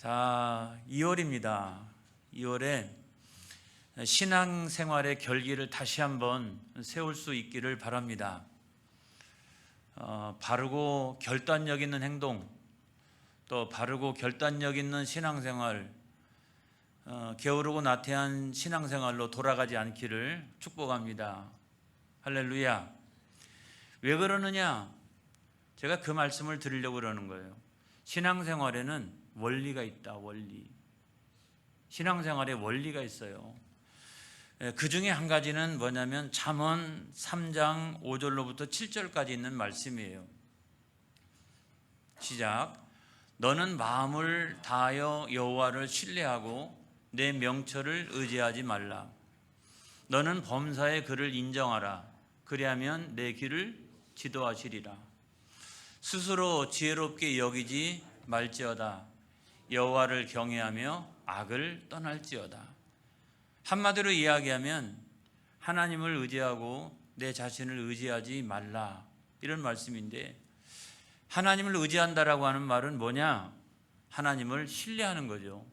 자, 2월입니다. 2월에 신앙생활의 결기를 다시 한번 세울 수 있기를 바랍니다. 바르고 결단력 있는 행동, 또 바르고 결단력 있는 신앙생활, 게으르고 나태한 신앙생활로 돌아가지 않기를 축복합니다. 할렐루야. 왜 그러느냐? 제가 그 말씀을 드리려고 그러는 거예요. 신앙생활에는 원리가 있다. 원리. 신앙생활에 원리가 있어요. 그 중에 한 가지는 뭐냐면 잠언 3장 5절로부터 7절까지 있는 말씀이에요. 시작. 너는 마음을 다하여 여호와를 신뢰하고 내 명철을 의지하지 말라. 너는 범사의 그를 인정하라. 그리하면 내 길을 지도하시리라. 스스로 지혜롭게 여기지 말지어다. 여호와를 경외하며 악을 떠날지어다. 한마디로 이야기하면 하나님을 의지하고 내 자신을 의지하지 말라, 이런 말씀인데, 하나님을 의지한다라고 하는 말은 뭐냐? 하나님을 신뢰하는 거죠.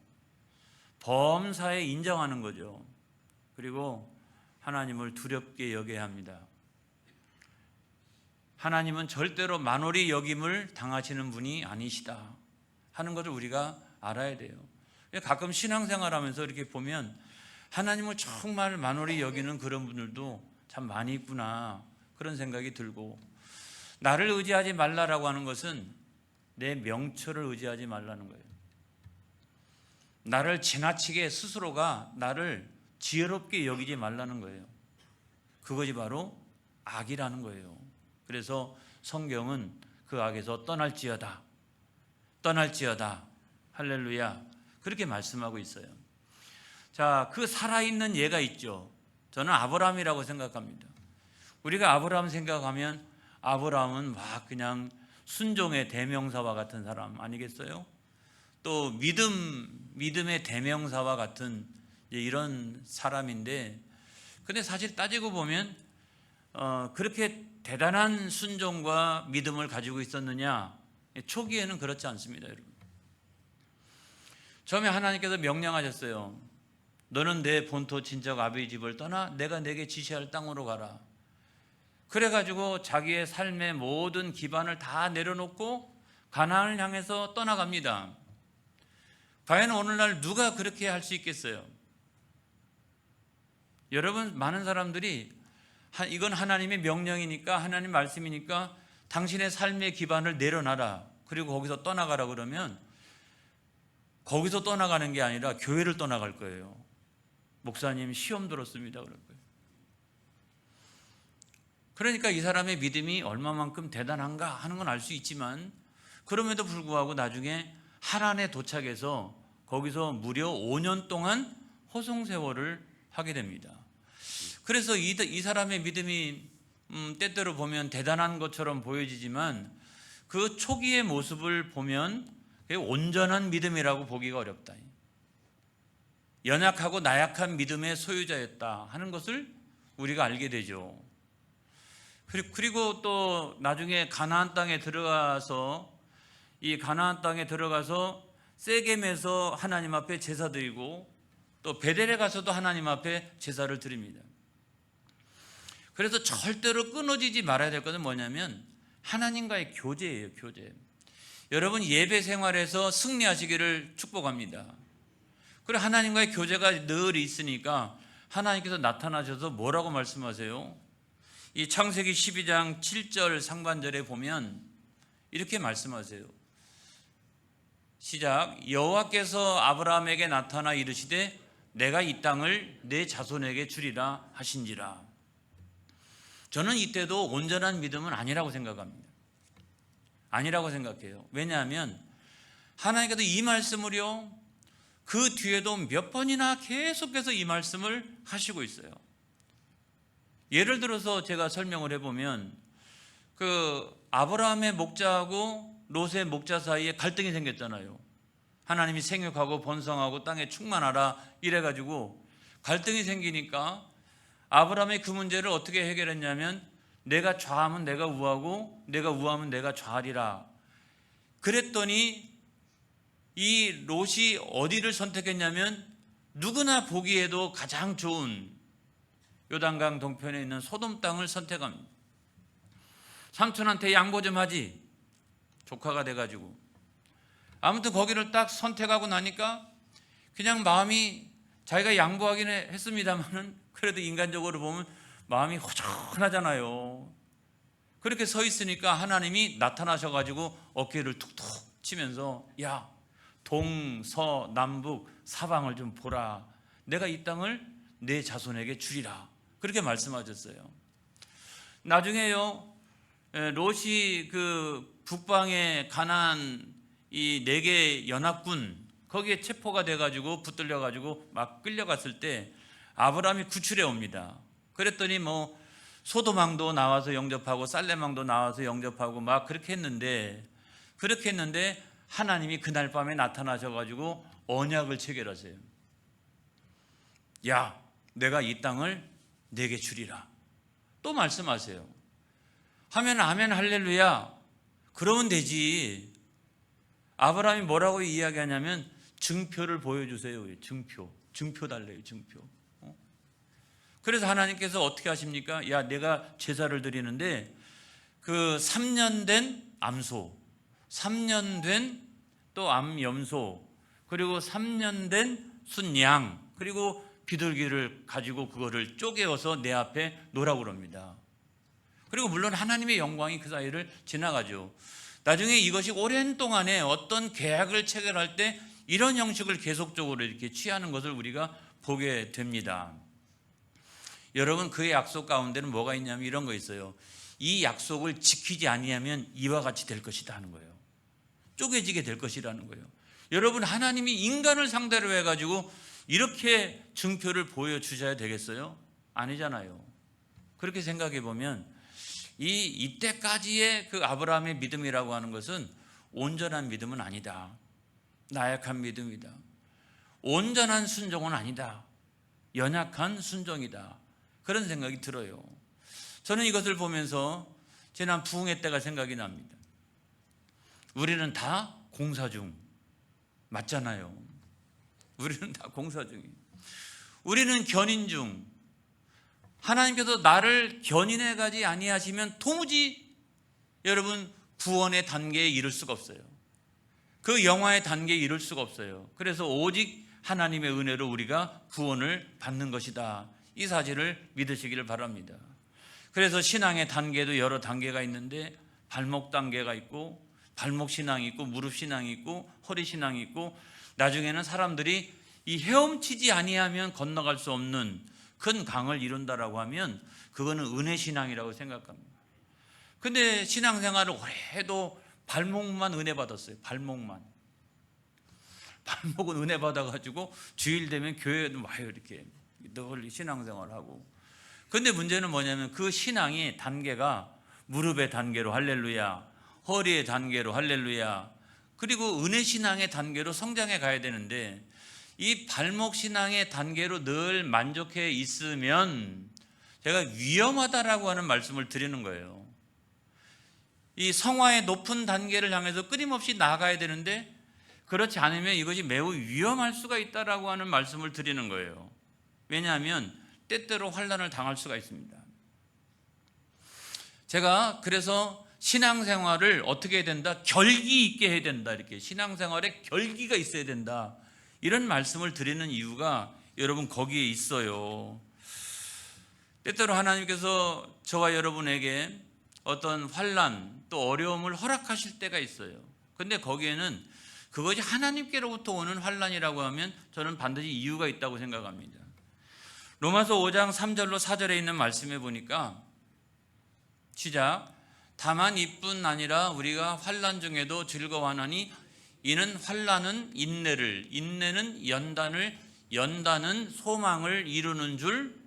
범사에 인정하는 거죠. 그리고 하나님을 두렵게 여겨야 합니다. 하나님은 절대로 만홀히 여김을 당하시는 분이 아니시다 하는 것을 우리가 알아야 돼요. 가끔 신앙생활하면서 이렇게 보면 하나님을 정말 만홀히 여기는 그런 분들도 참 많이 있구나, 그런 생각이 들고, 나를 의지하지 말라라고 하는 것은 내 명철을 의지하지 말라는 거예요. 나를 지나치게 스스로가 나를 지혜롭게 여기지 말라는 거예요. 그것이 바로 악이라는 거예요. 그래서 성경은 그 악에서 떠날지어다, 떠날지어다, 할렐루야, 그렇게 말씀하고 있어요. 자, 그 살아있는 예가 있죠. 저는 아브라함이라고 생각합니다. 우리가 아브라함 생각하면 아브라함은 막 그냥 순종의 대명사와 같은 사람 아니겠어요? 또 믿음의 대명사와 같은 이런 사람인데, 근데 사실 따지고 보면 그렇게 대단한 순종과 믿음을 가지고 있었느냐? 초기에는 그렇지 않습니다, 여러분. 처음에 하나님께서 명령하셨어요. 너는 내 본토 친척 아비의 집을 떠나 내가 내게 지시할 땅으로 가라. 그래가지고 자기의 삶의 모든 기반을 다 내려놓고 가나안을 향해서 떠나갑니다. 과연 오늘날 누가 그렇게 할 수 있겠어요? 여러분, 많은 사람들이 이건 하나님의 명령이니까, 하나님 말씀이니까 당신의 삶의 기반을 내려놔라, 그리고 거기서 떠나가라 그러면 거기서 떠나가는 게 아니라 교회를 떠나갈 거예요. 목사님 시험 들었습니다 그럴 거예요. 그러니까 이 사람의 믿음이 얼마만큼 대단한가 하는 건 알 수 있지만, 그럼에도 불구하고 나중에 하란에 도착해서 거기서 무려 5년 동안 호송세월을 하게 됩니다. 그래서 이 사람의 믿음이 때때로 보면 대단한 것처럼 보여지지만 그 초기의 모습을 보면 온전한 믿음이라고 보기가 어렵다. 연약하고 나약한 믿음의 소유자였다 하는 것을 우리가 알게 되죠. 그리고 또 나중에 가나안 땅에 들어가서, 이 가나안 땅에 들어가서 세겜에서 하나님 앞에 제사 드리고, 또 베델에 가서도 하나님 앞에 제사를 드립니다. 그래서 절대로 끊어지지 말아야 될 것은 뭐냐면 하나님과의 교제예요, 교제. 여러분, 예배 생활에서 승리하시기를 축복합니다. 그리고 하나님과의 교제가 늘 있으니까 하나님께서 나타나셔서 뭐라고 말씀하세요? 이 창세기 12장 7절 상반절에 보면 이렇게 말씀하세요. 시작. 여호와께서 아브라함에게 나타나 이르시되 내가 이 땅을 내 자손에게 주리라 하신지라. 저는 이때도 온전한 믿음은 아니라고 생각합니다. 아니라고 생각해요. 왜냐하면 하나님께서 이 말씀을요, 그 뒤에도 몇 번이나 계속해서 이 말씀을 하시고 있어요. 예를 들어서 제가 설명을 해보면, 그 아브라함의 목자하고 롯의 목자 사이에 갈등이 생겼잖아요. 하나님이 생육하고 번성하고 땅에 충만하라 이래가지고 갈등이 생기니까 아브라함이 그 문제를 어떻게 해결했냐면, 내가 좌하면 내가 우하고 내가 우하면 내가 좌하리라. 그랬더니 이 롯이 어디를 선택했냐면 누구나 보기에도 가장 좋은 요단강 동편에 있는 소돔 땅을 선택합니다. 삼촌한테 양보 좀 하지, 조카가 돼가지고. 아무튼 거기를 딱 선택하고 나니까 그냥 마음이, 자기가 양보하긴 했습니다만은 그래도 인간적으로 보면 마음이 허전하잖아요. 그렇게 서 있으니까 하나님이 나타나셔가지고 어깨를 툭툭 치면서, 야, 동서남북 사방을 좀 보라. 내가 이 땅을 내 자손에게 주리라. 그렇게 말씀하셨어요. 나중에요, 롯이 그 북방에 가나안 이 4개 연합군 거기에 체포가 돼가지고 붙들려가지고 막 끌려갔을 때 아브라함이 구출해 옵니다. 그랬더니 뭐 소돔왕도 나와서 영접하고 살렘왕도 나와서 영접하고 막 그렇게 했는데 하나님이 그날 밤에 나타나셔가지고 언약을 체결하세요. 야, 내가 이 땅을 내게 주리라. 또 말씀하세요. 하면 아멘 할렐루야. 그러면 되지. 아브라함이 뭐라고 이야기하냐면 증표를 보여주세요. 증표 달래요. 증표. 그래서 하나님께서 어떻게 하십니까? 야, 내가 제사를 드리는데 그 3년 된 암소, 3년 된 또 암염소, 그리고 3년 된 순양, 그리고 비둘기를 가지고 그거를 쪼개어서 내 앞에 놓으라고 그럽니다. 그리고 물론 하나님의 영광이 그 사이를 지나가죠. 나중에 이것이 오랜 동안에 어떤 계약을 체결할 때 이런 형식을 계속적으로 이렇게 취하는 것을 우리가 보게 됩니다. 여러분, 그의 약속 가운데는 뭐가 있냐면 이런 거 있어요. 이 약속을 지키지 아니하면 이와 같이 될 것이다 하는 거예요. 쪼개지게 될 것이라는 거예요. 여러분, 하나님이 인간을 상대로 해가지고 이렇게 증표를 보여주셔야 되겠어요? 아니잖아요. 그렇게 생각해 보면 이때까지의 그 아브라함의 믿음이라고 하는 것은 온전한 믿음은 아니다. 나약한 믿음이다. 온전한 순종은 아니다. 연약한 순종이다. 그런 생각이 들어요. 저는 이것을 보면서 지난 부흥회 때가 생각이 납니다. 우리는 다 공사 중 맞잖아요. 우리는 다 공사 중이에요. 우리는 견인 중. 하나님께서 나를 견인해 가지 아니하시면 도무지 여러분 구원의 단계에 이를 수가 없어요. 그 영화의 단계에 이를 수가 없어요. 그래서 오직 하나님의 은혜로 우리가 구원을 받는 것이다. 이 사실을 믿으시기를 바랍니다. 그래서 신앙의 단계도 여러 단계가 있는데 발목 단계가 있고 발목 신앙이 있고 무릎 신앙이 있고 허리 신앙이 있고 나중에는 사람들이 이 헤엄치지 아니하면 건너갈 수 없는 큰 강을 이룬다라고 하면 그거는 은혜 신앙이라고 생각합니다. 근데 신앙생활을 오래 해도 발목만 은혜 받았어요. 발목은 은혜 받아가지고 주일 되면 교회에 와요. 이렇게 늘 신앙생활하고. 근데 문제는 뭐냐면 그 신앙이 단계가 무릎의 단계로 할렐루야, 허리의 단계로 할렐루야, 그리고 은혜 신앙의 단계로 성장해 가야 되는데 이 발목 신앙의 단계로 늘 만족해 있으면 제가 위험하다라고 하는 말씀을 드리는 거예요. 이 성화의 높은 단계를 향해서 끊임없이 나아가야 되는데 그렇지 않으면 이것이 매우 위험할 수가 있다라고 하는 말씀을 드리는 거예요. 왜냐하면 때때로 환난을 당할 수가 있습니다. 제가 그래서 신앙생활을 어떻게 해야 된다? 결기 있게 해야 된다. 이렇게 신앙생활에 결기가 있어야 된다. 이런 말씀을 드리는 이유가 여러분 거기에 있어요. 때때로 하나님께서 저와 여러분에게 어떤 환난 또 어려움을 허락하실 때가 있어요. 근데 거기에는 그것이 하나님께로부터 오는 환난이라고 하면 저는 반드시 이유가 있다고 생각합니다. 로마서 5장 3절로 4절에 있는 말씀에 보니까 시작. 다만 이뿐 아니라 우리가 환난 중에도 즐거워하나니 이는 환난은 인내를, 인내는 연단을, 연단은 소망을 이루는 줄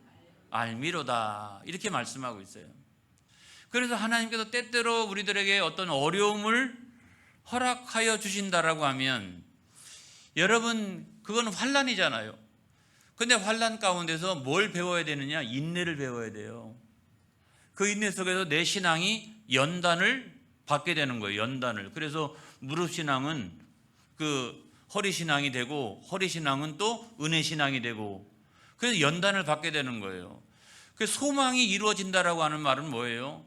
알미로다. 이렇게 말씀하고 있어요. 그래서 하나님께서 때때로 우리들에게 어떤 어려움을 허락하여 주신다라고 하면 여러분 그건 환난이잖아요. 근데 환난 가운데서 뭘 배워야 되느냐? 인내를 배워야 돼요. 그 인내 속에서 내 신앙이 연단을 받게 되는 거예요. 연단을. 그래서 무릎 신앙은 그 허리신앙이 되고 허리신앙은 또 은혜신앙이 되고 그래서 연단을 받게 되는 거예요. 그 소망이 이루어진다라고 하는 말은 뭐예요?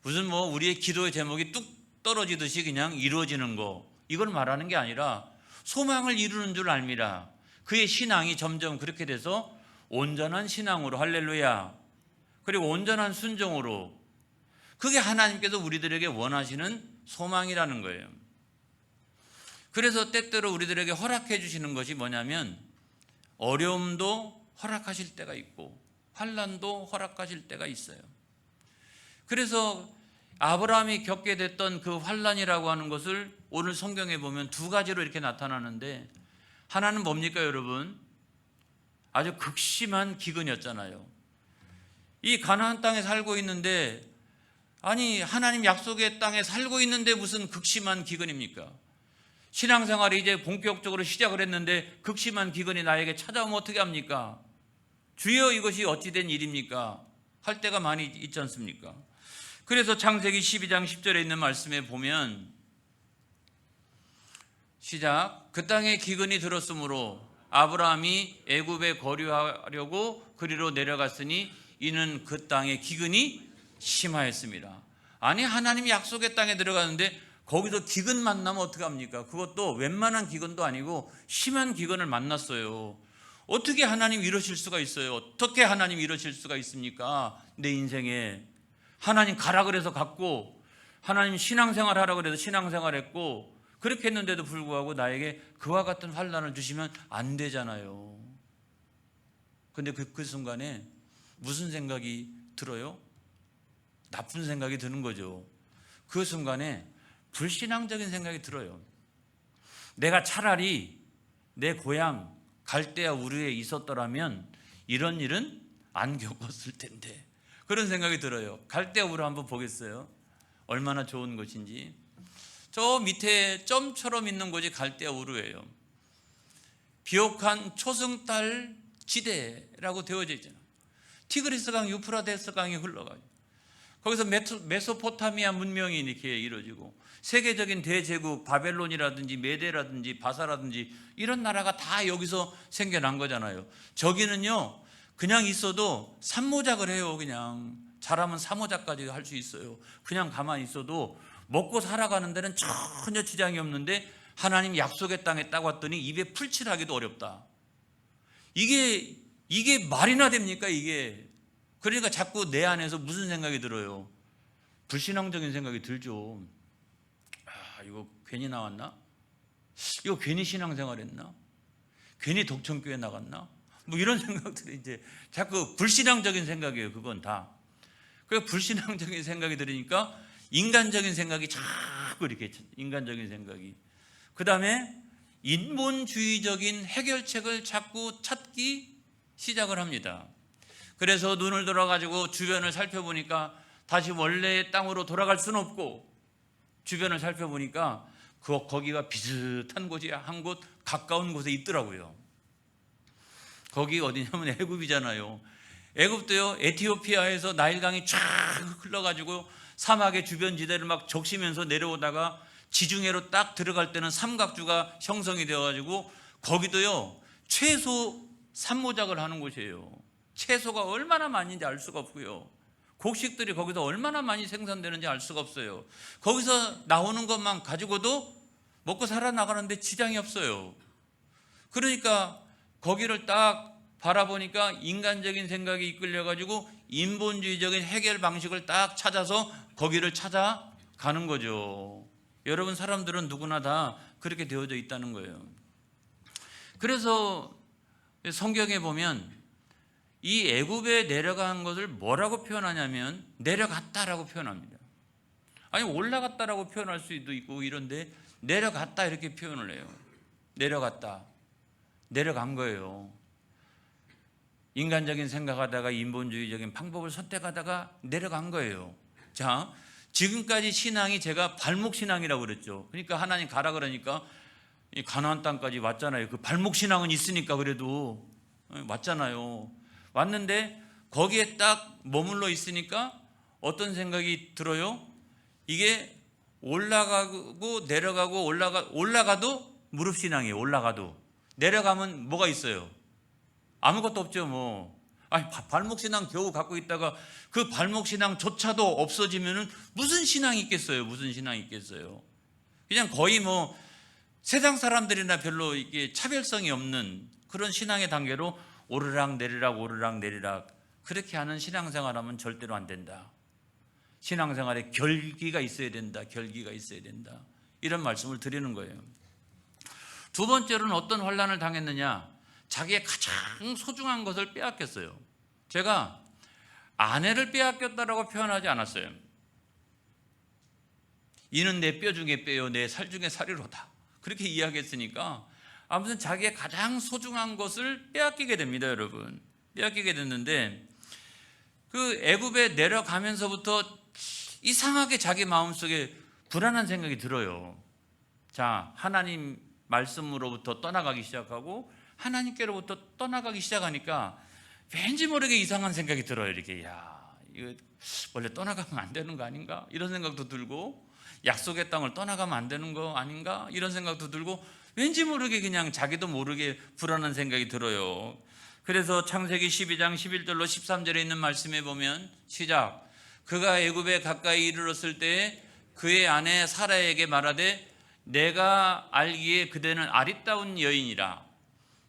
무슨 뭐 우리의 기도의 제목이 뚝 떨어지듯이 그냥 이루어지는 거 이걸 말하는 게 아니라 소망을 이루는 줄 압니다. 그의 신앙이 점점 그렇게 돼서 온전한 신앙으로 할렐루야 그리고 온전한 순종으로 그게 하나님께서 우리들에게 원하시는 소망이라는 거예요. 그래서 때때로 우리들에게 허락해 주시는 것이 뭐냐면 어려움도 허락하실 때가 있고 환난도 허락하실 때가 있어요. 그래서 아브라함이 겪게 됐던 그 환난이라고 하는 것을 오늘 성경에 보면 두 가지로 이렇게 나타나는데 하나는 뭡니까 여러분? 아주 극심한 기근이었잖아요. 이 가나안 땅에 살고 있는데 아니 하나님 약속의 땅에 살고 있는데 무슨 극심한 기근입니까? 신앙생활이 이제 본격적으로 시작을 했는데 극심한 기근이 나에게 찾아오면 어떻게 합니까? 주여 이것이 어찌된 일입니까? 할 때가 많이 있지 않습니까? 그래서 창세기 12장 10절에 있는 말씀에 보면 시작 그 땅에 기근이 들었으므로 아브라함이 애굽에 거류하려고 그리로 내려갔으니 이는 그 땅에 기근이 심하였습니다. 아니 하나님이 약속의 땅에 들어가는데 거기서 기근 만나면 어떡합니까? 그것도 웬만한 기근도 아니고 심한 기근을 만났어요. 어떻게 하나님 이러실 수가 있어요? 어떻게 하나님 이러실 수가 있습니까? 내 인생에 하나님 가라 그래서 갔고 하나님 신앙생활 하라 그래서 신앙생활 했고 그렇게 했는데도 불구하고 나에게 그와 같은 환난을 주시면 안 되잖아요. 근데 그 순간에 무슨 생각이 들어요? 나쁜 생각이 드는 거죠. 그 순간에 불신앙적인 생각이 들어요. 내가 차라리 내 고향 갈대아 우르에 있었더라면 이런 일은 안 겪었을 텐데 그런 생각이 들어요. 갈대아 우르 한번 보겠어요? 얼마나 좋은 곳인지. 저 밑에 점처럼 있는 곳이 갈대아 우르예요. 비옥한 초승달 지대라고 되어져 있잖아요. 티그리스 강, 유프라데스 강이 흘러가요. 거기서 메소포타미아 문명이 이렇게 이루어지고 세계적인 대제국 바벨론이라든지 메데라든지 바사라든지 이런 나라가 다 여기서 생겨난 거잖아요. 저기는요 그냥 있어도 산모작을 해요. 그냥 잘하면 사모작까지 할 수 있어요. 그냥 가만히 있어도 먹고 살아가는 데는 전혀 지장이 없는데 하나님 약속의 땅에 딱 왔더니 입에 풀칠하기도 어렵다. 이게 말이나 됩니까 이게? 그러니까 자꾸 내 안에서 무슨 생각이 들어요? 불신앙적인 생각이 들죠. 이거 괜히 나왔나? 이거 괜히 신앙생활 했나? 괜히 독천교회 나갔나? 뭐 이런 생각들이 이제 자꾸 불신앙적인 생각이에요. 그건 다. 그러니까 불신앙적인 생각이 들으니까 인간적인 생각이 자꾸 이렇게 인간적인 생각이. 그 다음에 인본주의적인 해결책을 자꾸 찾기 시작을 합니다. 그래서 눈을 들어가지고 주변을 살펴보니까 다시 원래의 땅으로 돌아갈 수는 없고 주변을 살펴보니까 거기가 비슷한 곳이 한 곳 가까운 곳에 있더라고요. 거기 어디냐면 애굽이잖아요. 애굽도요 에티오피아에서 나일강이 쫙 흘러가지고 사막의 주변 지대를 막 적시면서 내려오다가 지중해로 딱 들어갈 때는 삼각주가 형성이 되어가지고 거기도요 채소 산모작을 하는 곳이에요. 채소가 얼마나 많은지 알 수가 없고요. 곡식들이 거기서 얼마나 많이 생산되는지 알 수가 없어요. 거기서 나오는 것만 가지고도 먹고 살아나가는데 지장이 없어요. 그러니까 거기를 딱 바라보니까 인간적인 생각이 이끌려가지고 인본주의적인 해결 방식을 딱 찾아서 거기를 찾아가는 거죠. 여러분 사람들은 누구나 다 그렇게 되어져 있다는 거예요. 그래서 성경에 보면 이 애굽에 내려간 것을 뭐라고 표현하냐면 내려갔다라고 표현합니다. 아니 올라갔다라고 표현할 수도 있고 이런데 내려갔다 이렇게 표현을 해요. 내려갔다. 내려간 거예요. 인간적인 생각하다가 인본주의적인 방법을 선택하다가 내려간 거예요. 자, 지금까지 신앙이 제가 발목신앙이라고 그랬죠. 그러니까 하나님 가라 그러니까 이 가나안 땅까지 왔잖아요. 그 발목신앙은 있으니까 그래도 왔잖아요. 왔는데 거기에 딱 머물러 있으니까 어떤 생각이 들어요? 이게 올라가고 내려가고 올라가도 무릎 신앙이 올라가도 내려가면 뭐가 있어요? 아무것도 없죠. 뭐 발목 신앙 겨우 갖고 있다가 그 발목 신앙조차도 없어지면은 무슨 신앙이 있겠어요? 무슨 신앙이 있겠어요? 그냥 거의 뭐 세상 사람들이나 별로 이게 차별성이 없는 그런 신앙의 단계로 오르락 내리락 오르락 내리락 그렇게 하는 신앙생활하면 절대로 안 된다. 신앙생활에 결기가 있어야 된다. 결기가 있어야 된다. 이런 말씀을 드리는 거예요. 두 번째로는 어떤 환난을 당했느냐? 자기의 가장 소중한 것을 빼앗겼어요. 제가 아내를 빼앗겼다라고 표현하지 않았어요. 이는 내 뼈 중에 뼈요 내 살 중에 살이로다. 그렇게 이야기했으니까 아무튼 자기의 가장 소중한 것을 빼앗기게 됩니다, 여러분. 빼앗기게 됐는데 그 애굽에 내려가면서부터 이상하게 자기 마음속에 불안한 생각이 들어요. 자, 하나님 말씀으로부터 떠나가기 시작하고 하나님께로부터 떠나가기 시작하니까 왠지 모르게 이상한 생각이 들어요. 이렇게 이거 원래 떠나가면 안 되는 거 아닌가? 이런 생각도 들고 약속의 땅을 떠나가면 안 되는 거 아닌가? 이런 생각도 들고 왠지 모르게 그냥 자기도 모르게 불안한 생각이 들어요. 그래서 창세기 12장 11절로 13절에 있는 말씀에 보면 시작. 그가 애굽에 가까이 이르렀을 때 그의 아내 사라에게 말하되 내가 알기에 그대는 아리따운 여인이라.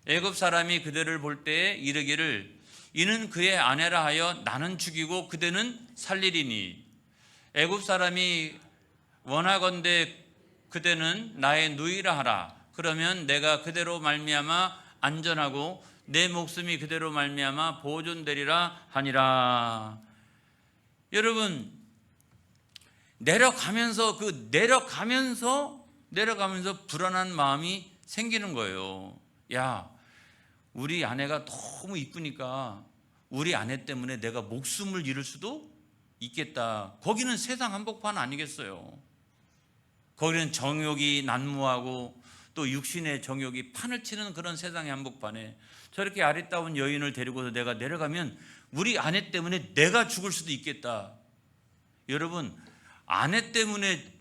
애굽 사람이 그대를 볼 때에 이르기를 이는 그의 아내라 하여 나는 죽이고 그대는 살리리니 애굽 사람이 원하건대 그대는 나의 누이라 하라. 그러면 내가 그대로 말미암아 안전하고 내 목숨이 그대로 말미암아 보존되리라 하니라. 여러분 내려가면서 불안한 마음이 생기는 거예요. 야, 우리 아내가 너무 이쁘니까 우리 아내 때문에 내가 목숨을 잃을 수도 있겠다. 거기는 세상 한복판 아니겠어요? 거기는 정욕이 난무하고 또 육신의 정욕이 판을 치는 그런 세상의 한복판에 저렇게 아리따운 여인을 데리고서 내가 내려가면 우리 아내 때문에 내가 죽을 수도 있겠다. 여러분, 아내 때문에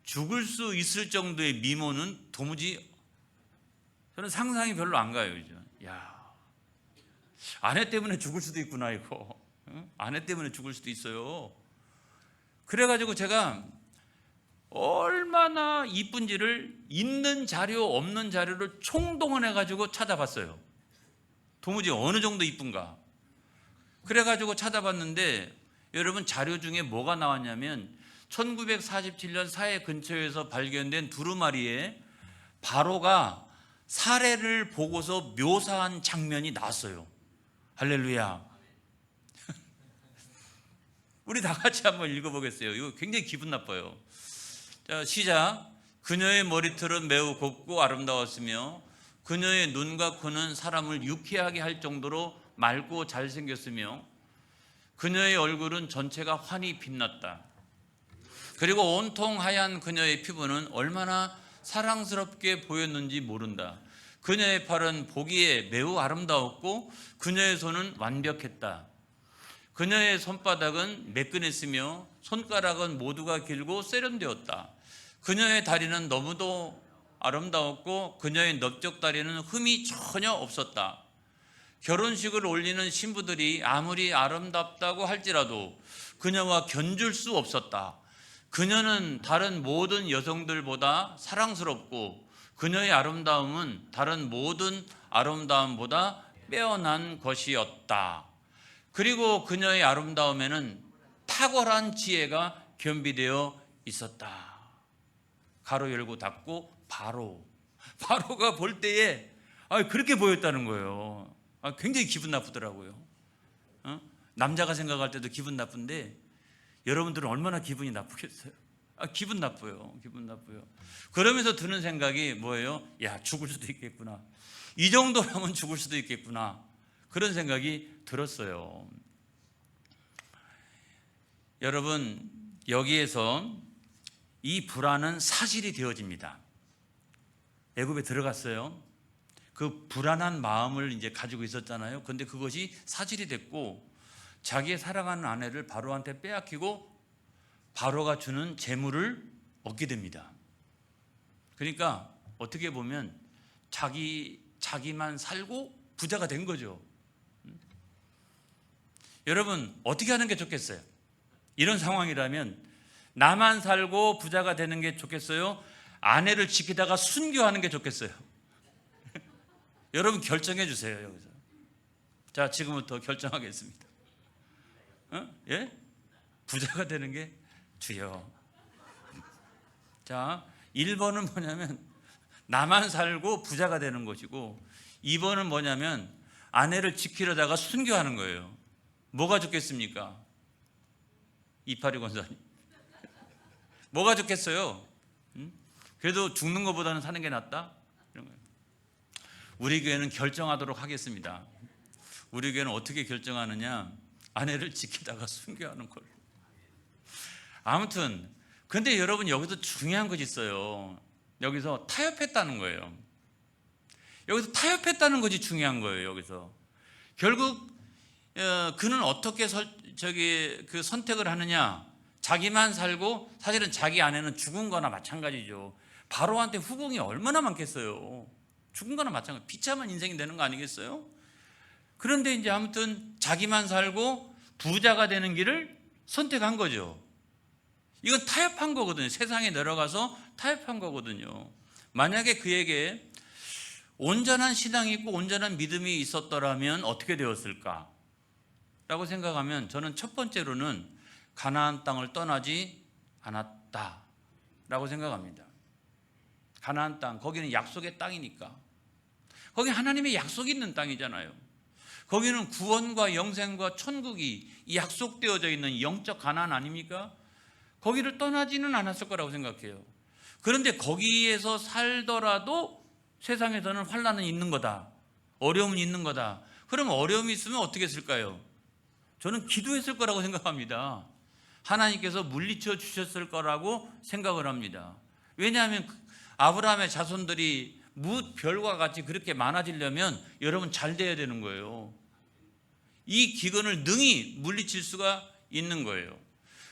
죽을 수 있을 정도의 미모는 도무지 저는 상상이 별로 안 가요. 이제. 야, 아내 때문에 죽을 수도 있구나 이거. 응? 아내 때문에 죽을 수도 있어요. 그래가지고 제가 얼마나 이쁜지를 있는 자료 없는 자료를 총동원해가지고 찾아봤어요. 도무지 어느 정도 이쁜가. 그래가지고 찾아봤는데 여러분 자료 중에 뭐가 나왔냐면 1947년 사해 근처에서 발견된 두루마리에 바로가 사례를 보고서 묘사한 장면이 나왔어요. 할렐루야. 우리 다 같이 한번 읽어보겠어요. 이거 굉장히 기분 나빠요. 자, 시작. 그녀의 머리털은 매우 곱고 아름다웠으며 그녀의 눈과 코는 사람을 유쾌하게 할 정도로 맑고 잘생겼으며 그녀의 얼굴은 전체가 환히 빛났다. 그리고 온통 하얀 그녀의 피부는 얼마나 사랑스럽게 보였는지 모른다. 그녀의 팔은 보기에 매우 아름다웠고 그녀의 손은 완벽했다. 그녀의 손바닥은 매끈했으며 손가락은 모두가 길고 세련되었다. 그녀의 다리는 너무도 아름다웠고 그녀의 넓적 다리는 흠이 전혀 없었다. 결혼식을 올리는 신부들이 아무리 아름답다고 할지라도 그녀와 견줄 수 없었다. 그녀는 다른 모든 여성들보다 사랑스럽고 그녀의 아름다움은 다른 모든 아름다움보다 빼어난 것이었다. 그리고 그녀의 아름다움에는 탁월한 지혜가 겸비되어 있었다. 가로 열고 닫고 바로가 볼 때에 그렇게 보였다는 거예요. 굉장히 기분 나쁘더라고요. 남자가 생각할 때도 기분 나쁜데 여러분들은 얼마나 기분이 나쁘겠어요? 기분 나빠요. 그러면서 드는 생각이 뭐예요? 야, 죽을 수도 있겠구나. 이 정도라면 죽을 수도 있겠구나. 그런 생각이 들었어요. 여러분, 여기에서 이 불안은 사실이 되어집니다. 애굽에 들어갔어요. 그 불안한 마음을 이제 가지고 있었잖아요. 그런데 그것이 사실이 됐고 자기의 사랑하는 아내를 바로한테 빼앗기고 바로가 주는 재물을 얻게 됩니다. 그러니까 어떻게 보면 자기만 살고 부자가 된 거죠. 여러분 어떻게 하는 게 좋겠어요? 이런 상황이라면 나만 살고 부자가 되는 게 좋겠어요? 아내를 지키다가 순교하는 게 좋겠어요? 여러분 결정해 주세요. 여기서 자, 지금부터 결정하겠습니다. 예? 부자가 되는 게 주여. 자, 1번은 뭐냐면 나만 살고 부자가 되는 것이고, 2번은 뭐냐면 아내를 지키려다가 순교하는 거예요. 뭐가 좋겠습니까? 이파리 권사님, 뭐가 좋겠어요? 그래도 죽는 것보다는 사는 게 낫다? 이런 거예요. 우리 교회는 결정하도록 하겠습니다. 우리 교회는 어떻게 결정하느냐? 아내를 지키다가 순교하는 걸로. 아무튼 근데 여러분 여기서 중요한 것이 있어요. 여기서 타협했다는 거예요. 여기서 타협했다는 것이 중요한 거예요. 여기서 결국 그는 어떻게 그 선택을 하느냐? 자기만 살고, 사실은 자기 아내는 죽은 거나 마찬가지죠. 바로한테 후궁이 얼마나 많겠어요. 죽은 거나 마찬가지, 비참한 인생이 되는 거 아니겠어요? 그런데 이제 아무튼 자기만 살고 부자가 되는 길을 선택한 거죠. 이건 타협한 거거든요. 세상에 내려가서 타협한 거거든요. 만약에 그에게 온전한 신앙이 있고 온전한 믿음이 있었더라면 어떻게 되었을까? 라고 생각하면 저는 첫 번째로는 가나안 땅을 떠나지 않았다라고 생각합니다. 가나안 땅, 거기는 약속의 땅이니까. 거기 하나님의 약속이 있는 땅이잖아요. 거기는 구원과 영생과 천국이 약속되어져 있는 영적 가나안 아닙니까? 거기를 떠나지는 않았을 거라고 생각해요. 그런데 거기에서 살더라도 세상에서는 환난은 있는 거다, 어려움은 있는 거다. 그럼 어려움이 있으면 어떻게 했을까요? 저는 기도했을 거라고 생각합니다. 하나님께서 물리쳐 주셨을 거라고 생각을 합니다. 왜냐하면 아브라함의 자손들이 별과 같이 그렇게 많아지려면 여러분 잘 돼야 되는 거예요. 이 기근을 능히 물리칠 수가 있는 거예요.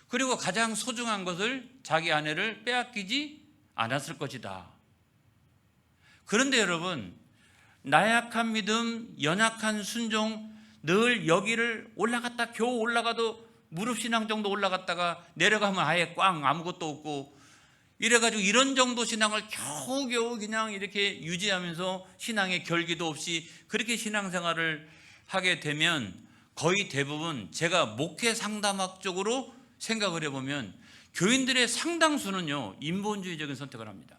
그리고 가장 소중한 것을, 자기 아내를 빼앗기지 않았을 것이다. 그런데 여러분, 나약한 믿음, 연약한 순종, 늘 여기를 올라갔다 겨우 올라가도 무릎 신앙 정도 올라갔다가 내려가면 아예 꽝, 아무것도 없고, 이래가지고 이런 정도 신앙을 겨우겨우 그냥 이렇게 유지하면서 신앙의 결기도 없이 그렇게 신앙생활을 하게 되면 거의 대부분, 제가 목회 상담학 적으로 생각을 해보면 교인들의 상당수는요 인본주의적인 선택을 합니다.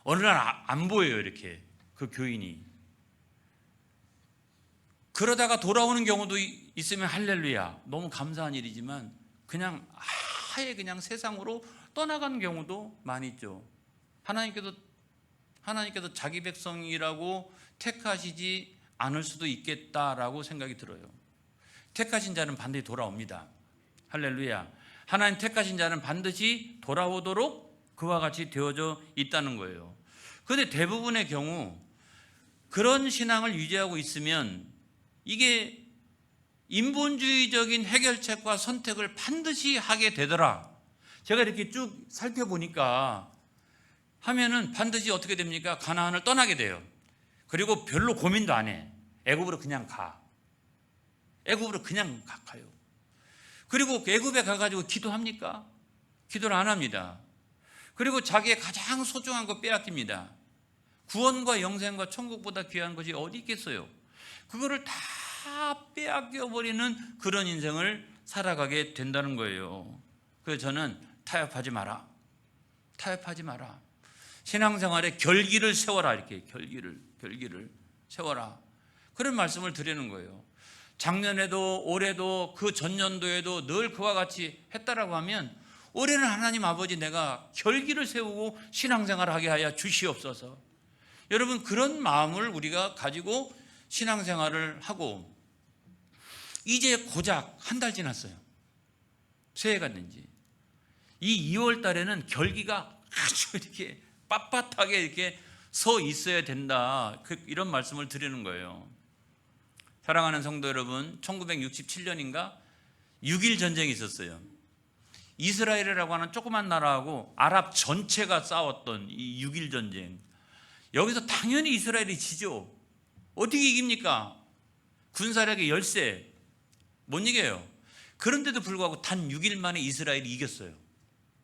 어느 날 안 보여요, 이렇게 그 교인이. 그러다가 돌아오는 경우도 있으면 할렐루야, 너무 감사한 일이지만 그냥 아예 그냥 세상으로 떠나가는 경우도 많이 있죠. 하나님께서 자기 백성이라고 택하시지 않을 수도 있겠다라고 생각이 들어요. 택하신 자는 반드시 돌아옵니다. 할렐루야. 하나님 택하신 자는 반드시 돌아오도록 그와 같이 되어져 있다는 거예요. 그런데 대부분의 경우 그런 신앙을 유지하고 있으면 이게 인본주의적인 해결책과 선택을 반드시 하게 되더라. 제가 이렇게 쭉 살펴보니까 하면은 반드시 어떻게 됩니까? 가나안을 떠나게 돼요. 그리고 별로 고민도 안 해. 애굽으로 그냥 가. 애굽으로 그냥 가요. 그리고 애굽에 가가지고 기도합니까? 기도를 안 합니다. 그리고 자기의 가장 소중한 거 빼앗깁니다. 구원과 영생과 천국보다 귀한 것이 어디 있겠어요? 그거를 다 빼앗겨버리는 그런 인생을 살아가게 된다는 거예요. 그래서 저는 타협하지 마라. 타협하지 마라. 신앙생활에 결기를 세워라. 이렇게 결기를 세워라. 그런 말씀을 드리는 거예요. 작년에도 올해도 그 전년도에도 늘 그와 같이 했다라고 하면 올해는 하나님 아버지 내가 결기를 세우고 신앙생활을 하게 하여 주시옵소서. 여러분 그런 마음을 우리가 가지고 신앙생활을 하고, 이제 고작 한 달 지났어요. 새해가 된지. 이 2월 달에는 결기가 아주 이렇게 빳빳하게 이렇게 서 있어야 된다. 이런 말씀을 드리는 거예요. 사랑하는 성도 여러분, 1967년인가 6.1 전쟁이 있었어요. 이스라엘이라고 하는 조그만 나라하고 아랍 전체가 싸웠던 이 6.1 전쟁. 여기서 당연히 이스라엘이 지죠. 어떻게 이깁니까? 군사력의 열세. 못 이겨요. 그런데도 불구하고 단 6일 만에 이스라엘이 이겼어요.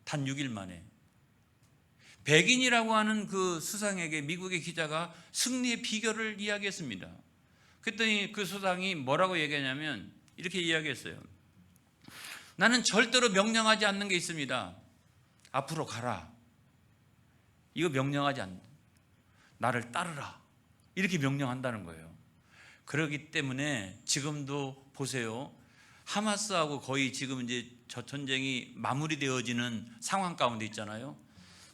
단 6일 만에. 백인이라고 하는 그 수상에게 미국의 기자가 승리의 비결을 이야기했습니다. 그랬더니 그 수상이 뭐라고 얘기하냐면 이렇게 이야기했어요. 나는 절대로 명령하지 않는 게 있습니다. 앞으로 가라. 이거 명령하지 않는다. 나를 따르라. 이렇게 명령한다는 거예요. 그렇기 때문에 지금도 보세요. 하마스하고 거의 지금 이제 저 전쟁이 마무리되어지는 상황 가운데 있잖아요.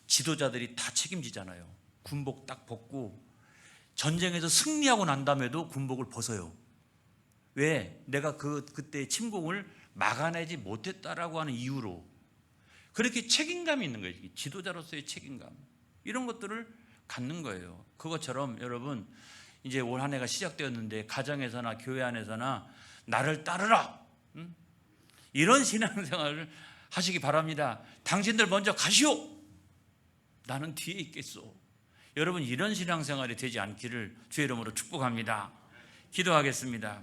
지도자들이 다 책임지잖아요. 군복 딱 벗고 전쟁에서 승리하고 난 다음에도 군복을 벗어요. 왜? 내가 그때 침공을 막아내지 못했다라고 하는 이유로. 그렇게 책임감이 있는 거예요. 지도자로서의 책임감. 이런 것들을 갖는 거예요. 그것처럼 여러분 이제 올 한 해가 시작되었는데 가정에서나 교회 안에서나 나를 따르라. 이런 신앙생활을 하시기 바랍니다. 당신들 먼저 가시오. 나는 뒤에 있겠소. 여러분 이런 신앙생활이 되지 않기를 주의 이름으로 축복합니다. 기도하겠습니다.